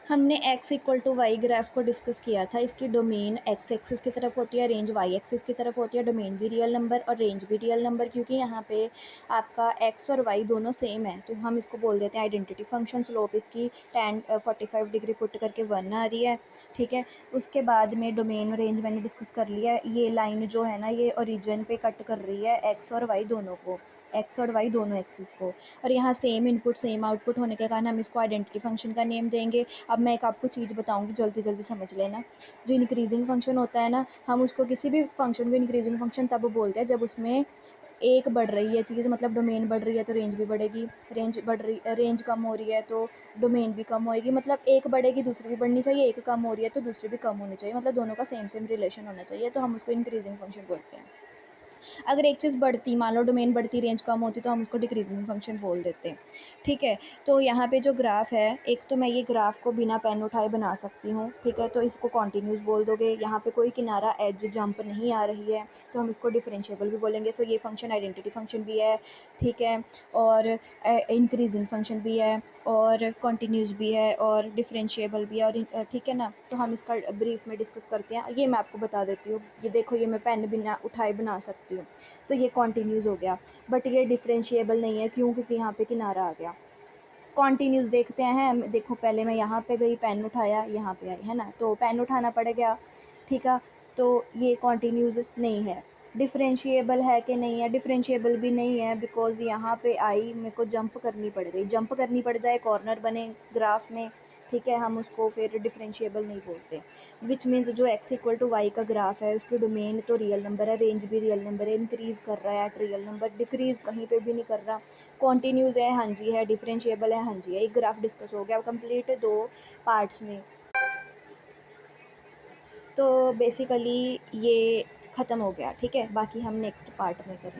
हमने x equal to Y graph को discuss किया था। इसकी डोमेन x एक्सिस की तरफ होती है, रेंज y एक्सिस की तरफ होती है, डोमेन भी रियल नंबर और रेंज भी रियल नंबर। क्योंकि यहाँ पे आपका x और y दोनों सेम है तो हम इसको बोल देते हैं आइडेंटिटी फंक्शन। स्लोप इसकी 45 डिग्री पुट करके 1 आ रही है, ठीक है। उसके बाद में डोमेन रेंज मैंने डिस्कस कर लिया है। ये लाइन जो है ना ये ओरिजिन पे कट कर रही है x और y दोनों को, एक्स और वाई दोनों एक्सिस को। और यहाँ सेम इनपुट सेम आउटपुट होने के कारण हम इसको आइडेंटिटी फंक्शन का नेम देंगे। अब मैं एक आपको चीज़ बताऊँगी, जल्दी जल्दी समझ लेना। जो इंक्रीजिंग फंक्शन होता है ना, हम उसको किसी भी फंक्शन को इंक्रीजिंग फंक्शन तब बोलते हैं जब उसमें एक बढ़ रही है चीज़, मतलब डोमेन बढ़ रही है तो रेंज भी बढ़ेगी, रेंज कम हो रही है तो डोमेन भी कम होएगी। मतलब एक बढ़ेगी दूसरी भी बढ़नी चाहिए, एक कम हो रही है तो दूसरी भी कम होनी चाहिए, मतलब दोनों का सेम सेम रिलेशन होना चाहिए, तो हम उसको इंक्रीजिंग फंक्शन बोलते हैं। अगर एक चीज़ बढ़ती, मान लो डोमेन बढ़ती रेंज कम होती तो हम उसको डिक्रीजिंग फंक्शन बोल देते हैं, ठीक है। तो यहाँ पे जो ग्राफ है, एक तो मैं ये ग्राफ को बिना पेन उठाए बना सकती हूँ, ठीक है। तो इसको कॉन्टीन्यूस बोल दोगे। यहाँ पे कोई किनारा एज जंप नहीं आ रही है तो हम इसको डिफरेंशिएबल भी बोलेंगे। सो ये फंक्शन आइडेंटिटी फंक्शन भी है, ठीक है, और इंक्रीजिंग फंक्शन भी है, और कॉन्टीन्यूस भी है, और डिफरेंशिएबल भी है, और ठीक है ना। तो हम इसका ब्रीफ में डिस्कस करते हैं। ये मैं आपको बता देती हूँ, ये देखो ये मैं पेन बिना उठाए बना सकती हूँ। तो ये कॉन्टीन्यूस हो गया, बट ये डिफरेंशिएबल नहीं है। क्यों? क्योंकि यहाँ पे किनारा आ गया। कॉन्टीन्यूस देखते हैं, देखो पहले मैं यहाँ पे गई, पेन उठाया, यहाँ पे आई, है ना, तो पेन उठाना पड़ेगा, ठीक है। तो ये कॉन्टीन्यूस नहीं है। डिफरेंशिएबल है कि नहीं है? डिफरेंशिएबल भी नहीं है, बिकॉज यहाँ पे आई मेरे को जंप करनी पड़ गई, जंप करनी पड़ जाए, कॉर्नर बने ग्राफ में, ठीक है, हम उसको फिर डिफरेंशिएबल नहीं बोलते। विच मीन्स जो x इक्वल टू वाई का ग्राफ है उसकी डोमेन तो रियल नंबर है, रेंज भी रियल नंबर है, इंक्रीज़ कर रहा है एट रियल नंबर, डिक्रीज़ कहीं पे भी नहीं कर रहा। कॉन्टीन्यूज़ है, हाँ जी है, डिफरेंशिएबल है, हाँ जी है। एक ग्राफ डिस्कस हो गया कंप्लीट 2 पार्ट्स में। तो बेसिकली ये ख़त्म हो गया, ठीक है। बाकी हम नेक्स्ट पार्ट में करेंगे।